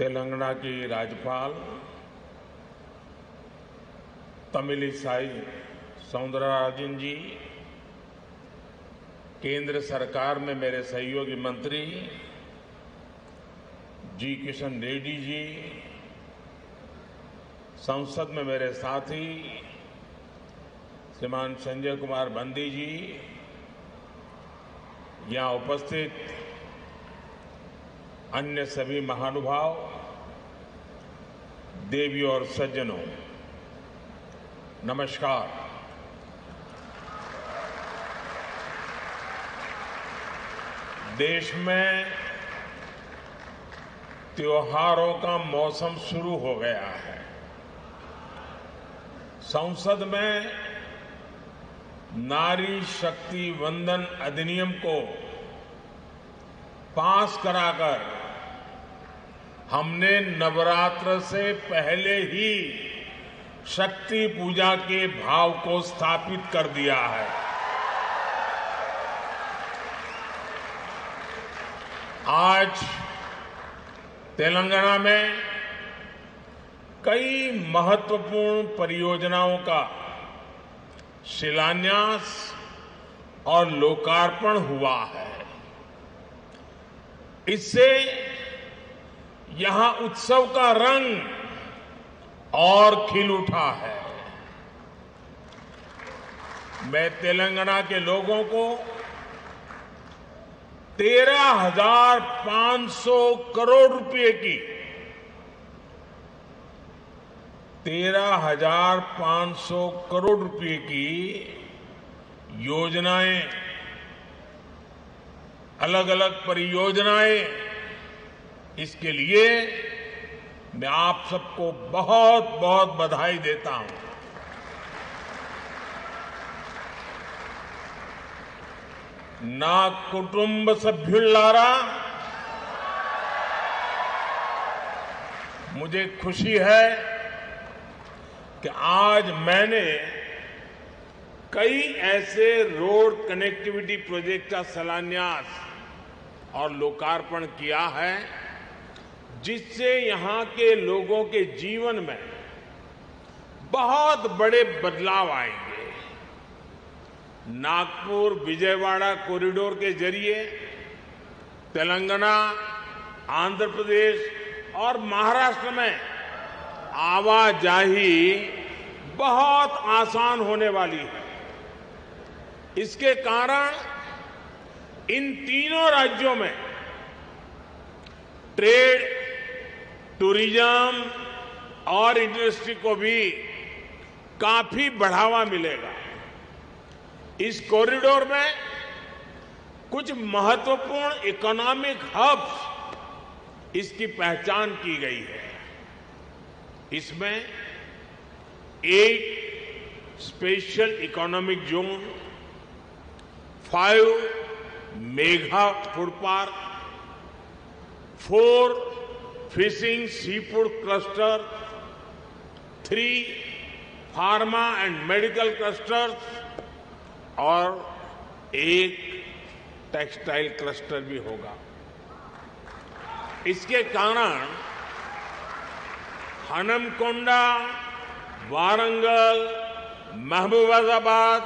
तेलंगाना की राज्यपाल तमिलिसाई सौंदरराजन जी, केंद्र सरकार में मेरे सहयोगी मंत्री जी किशन रेड्डी जी, संसद में मेरे साथी श्रीमान संजय कुमार बंदी जी, यहां उपस्थित अन्य सभी महानुभाव, देवियों और सज्जनों, नमस्कार। देश में त्योहारों का मौसम शुरू हो गया है। संसद में नारी शक्ति वंदन अधिनियम को पास कराकर हमने नवरात्र से पहले ही शक्ति पूजा के भाव को स्थापित कर दिया है। आज तेलंगाना में कई महत्वपूर्ण परियोजनाओं का शिलान्यास और लोकार्पण हुआ है। इससे यहां उत्सव का रंग और खिल उठा है। मैं तेलंगाना के लोगों को 13,500 करोड़ रुपए की 13,500 करोड़ रुपए की योजनाएं, अलग अलग परियोजनाएं, इसके लिए मैं आप सबको बहुत बहुत बधाई देता हूं। ना कुटुंब सभ्युल्लारा, मुझे खुशी है कि आज मैंने कई ऐसे रोड कनेक्टिविटी प्रोजेक्ट का शिलान्यास और लोकार्पण किया है जिससे यहां के लोगों के जीवन में बहुत बड़े बदलाव आएंगे। नागपुर विजयवाड़ा कॉरिडोर के जरिए तेलंगाना, आंध्र प्रदेश और महाराष्ट्र में आवाजाही बहुत आसान होने वाली है। इसके कारण इन तीनों राज्यों में ट्रेड, टूरिज्म और इंडस्ट्री को भी काफी बढ़ावा मिलेगा। इस कॉरिडोर में कुछ महत्वपूर्ण इकोनॉमिक हब्स इसकी पहचान की गई है। इसमें एक special economic zone, 5 mega food park, 4 fishing seafood cluster, 3 pharma and medical clusters और 1 टेक्सटाइल क्लस्टर भी होगा। इसके कारण हनमकोंडा, वारंगल, महबूबाबाद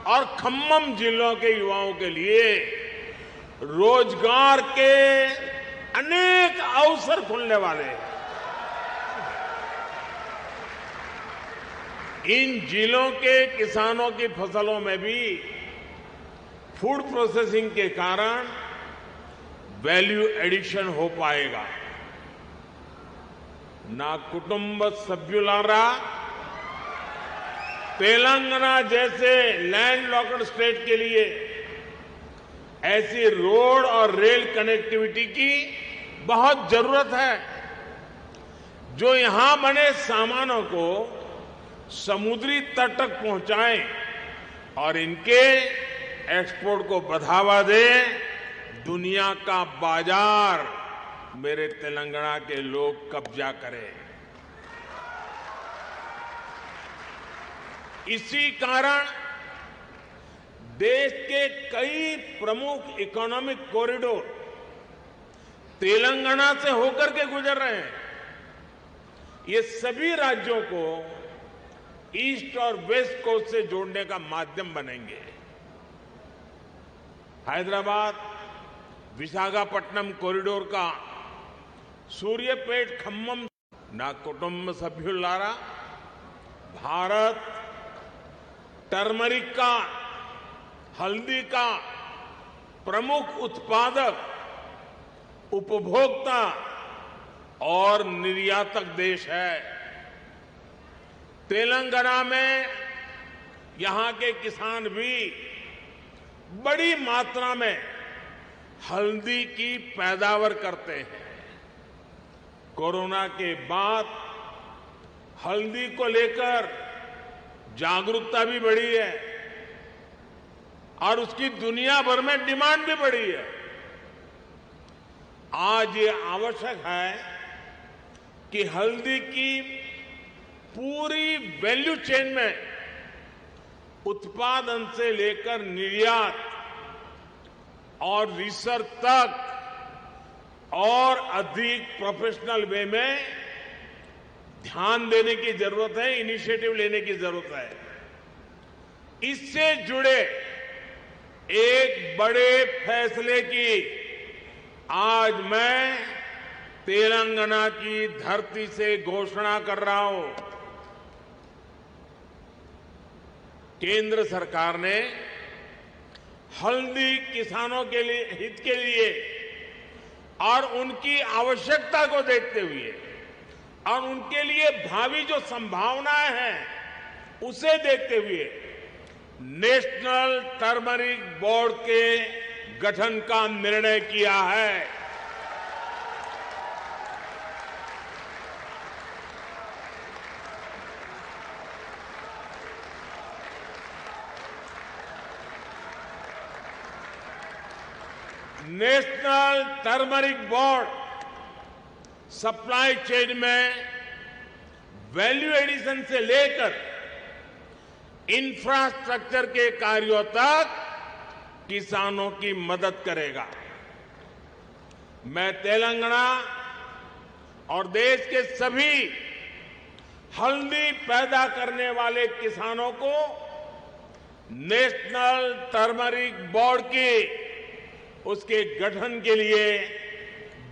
और खम्मम जिलों के युवाओं के लिए रोजगार के अनेक अवसर खुलने वाले हैं। इन जिलों के किसानों की फसलों में भी फूड प्रोसेसिंग के कारण वैल्यू एडिशन हो पाएगा। ना कुटुंब सभ्युलारा, तेलंगाना जैसे लैंडलॉक्ड स्टेट के लिए ऐसी रोड और रेल कनेक्टिविटी की बहुत जरूरत है जो यहां बने सामानों को समुद्री तट तक पहुंचाएं और इनके एक्सपोर्ट को बढ़ावा दे। दुनिया का बाजार मेरे तेलंगाना के लोग कब्जा करें। इसी कारण देश के कई प्रमुख इकोनॉमिक कॉरिडोर तेलंगाना से होकर के गुजर रहे हैं। ये सभी राज्यों को ईस्ट और वेस्ट कोस्ट से जोड़ने का माध्यम बनेंगे। हैदराबाद विशाखापट्टनम कॉरिडोर का सूर्यापेट खम्मम ना कुटुंब सभ्युलारा भारत टर्मरिक का, हल्दी का प्रमुख उत्पादक, उपभोक्ता और निर्यातक देश है। तेलंगाना में यहां के किसान भी बड़ी मात्रा में हल्दी की पैदावार करते हैं। कोरोना के बाद हल्दी को लेकर जागरूकता भी बढ़ी है और उसकी दुनिया भर में डिमांड भी बढ़ी है। आज ये आवश्यक है कि हल्दी की पूरी वैल्यू चेन में उत्पादन से लेकर निर्यात और रिसर्च तक और अधिक प्रोफेशनल वे में ध्यान देने की जरूरत है, इनिशिएटिव लेने की जरूरत है। इससे जुड़े एक बड़े फैसले की आज मैं तेलंगाना की धरती से घोषणा कर रहा हूं। केंद्र सरकार ने हल्दी किसानों के लिए हित के लिए और उनकी आवश्यकता को देखते हुए और उनके लिए भावी जो संभावनाएं हैं उसे देखते हुए नेशनल टर्मरिक बोर्ड के गठन का निर्णय किया है। National turmeric board supply chain में वैल्यू एडिशन से लेकर इंफ्रास्ट्रक्चर के कार्यों तक किसानों की मदद करेगा। मैं तेलंगाना और देश के सभी हल्दी पैदा करने वाले किसानों को नेशनल टर्मरिक बोर्ड की उसके गठन के लिए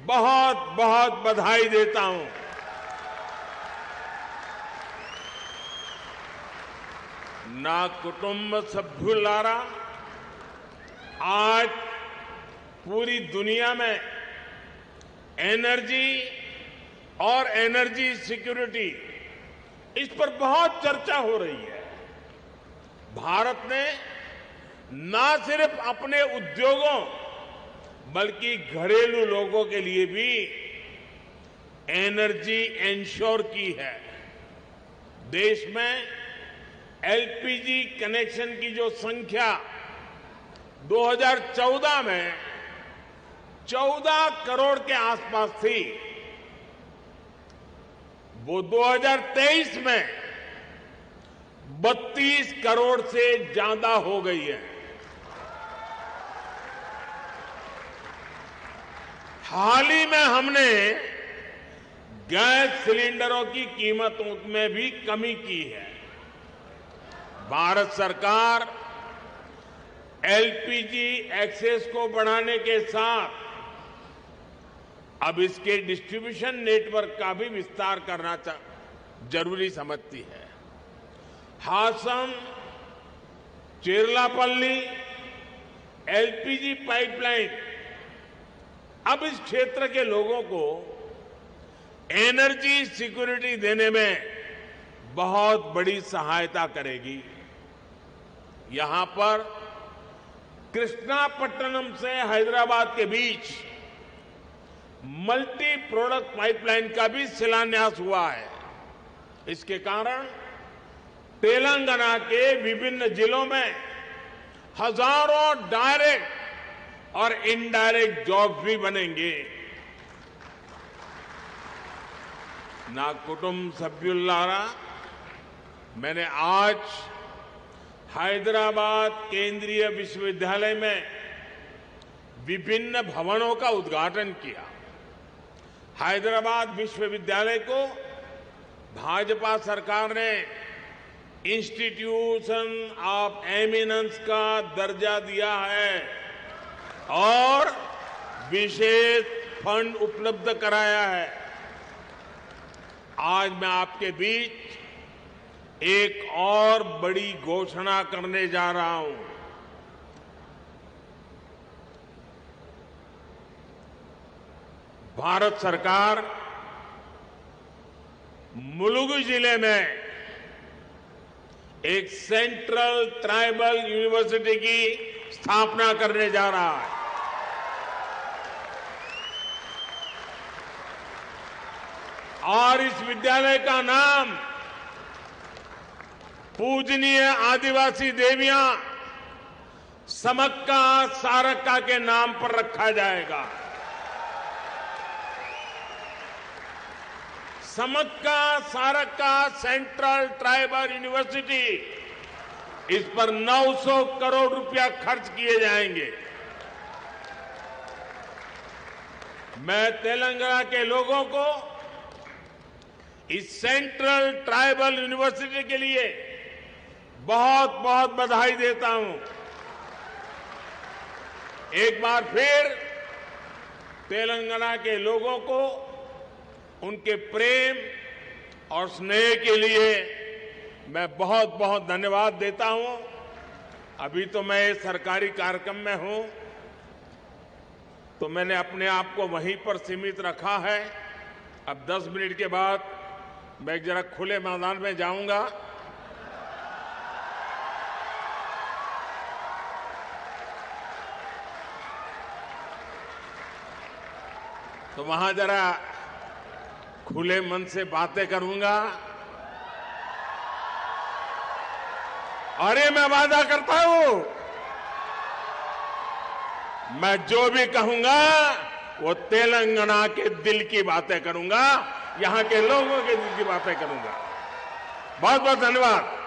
बहुत बहुत बधाई देता हूं। ना कुटुंब सभ्युलारा आज पूरी दुनिया में एनर्जी और एनर्जी सिक्योरिटी इस पर बहुत चर्चा हो रही है। भारत ने ना सिर्फ अपने उद्योगों बल्कि घरेलू लोगों के लिए भी एनर्जी इंश्योर की है। देश में एलपीजी कनेक्शन की जो संख्या 2014 में 14 करोड़ के आसपास थी, वो 2023 में 32 करोड़ से ज्यादा हो गई है। हाल ही में हमने गैस सिलेंडरों की कीमतों में भी कमी की है। भारत सरकार एलपीजी एक्सेस को बढ़ाने के साथ अब इसके डिस्ट्रीब्यूशन नेटवर्क का भी विस्तार करना जरूरी समझती है। हासन चेरलापल्ली एलपीजी पाइपलाइन अब इस क्षेत्र के लोगों को एनर्जी सिक्योरिटी देने में बहुत बड़ी सहायता करेगी। यहां पर कृष्णापट्टनम से हैदराबाद के बीच मल्टी प्रोडक्ट पाइपलाइन का भी शिलान्यास हुआ है। इसके कारण तेलंगाना के विभिन्न जिलों में हजारों डायरेक्ट और इनडायरेक्ट जॉब्स भी बनेंगे। ना कुटुंब सभ्युलारा, मैंने आज हैदराबाद केंद्रीय विश्वविद्यालय में विभिन्न भवनों का उद्घाटन किया। हैदराबाद विश्वविद्यालय को भाजपा सरकार ने इंस्टीट्यूशन ऑफ एमिनेंस का दर्जा दिया है और विशेष फंड उपलब्ध कराया है। आज मैं आपके बीच एक और बड़ी घोषणा करने जा रहा हूं। भारत सरकार मुलुगु जिले में एक सेंट्रल ट्राइबल यूनिवर्सिटी की स्थापना करने जा रहा है। और इस विद्यालय का नाम पूजनीय आदिवासी देवियां समक्का सारक्का के नाम पर रखा जाएगा। Sammakka Sarakka central tribal university, इस पर 900 करोड़ रुपया खर्च किए जाएंगे। मैं तेलंगाना के लोगों को इस सेंट्रल ट्राइबल यूनिवर्सिटी के लिए बहुत बहुत बधाई देता हूं। एक बार फिर तेलंगाना के लोगों को उनके प्रेम और स्नेह के लिए मैं बहुत बहुत धन्यवाद देता हूं। अभी तो मैं सरकारी कार्यक्रम में हूं, तो मैंने अपने आप को वहीं पर सीमित रखा है। अब 10 मिनट के बाद मैं जरा खुले मैदान में जाऊंगा। तो वहां जरा खुले मन से बातें करूंगा। अरे मैं वादा करता हूं, मैं जो भी कहूंगा वो तेलंगाना के दिल की बातें करूंगा, यहां के लोगों के दिल की बातें करूंगा। बहुत बहुत धन्यवाद।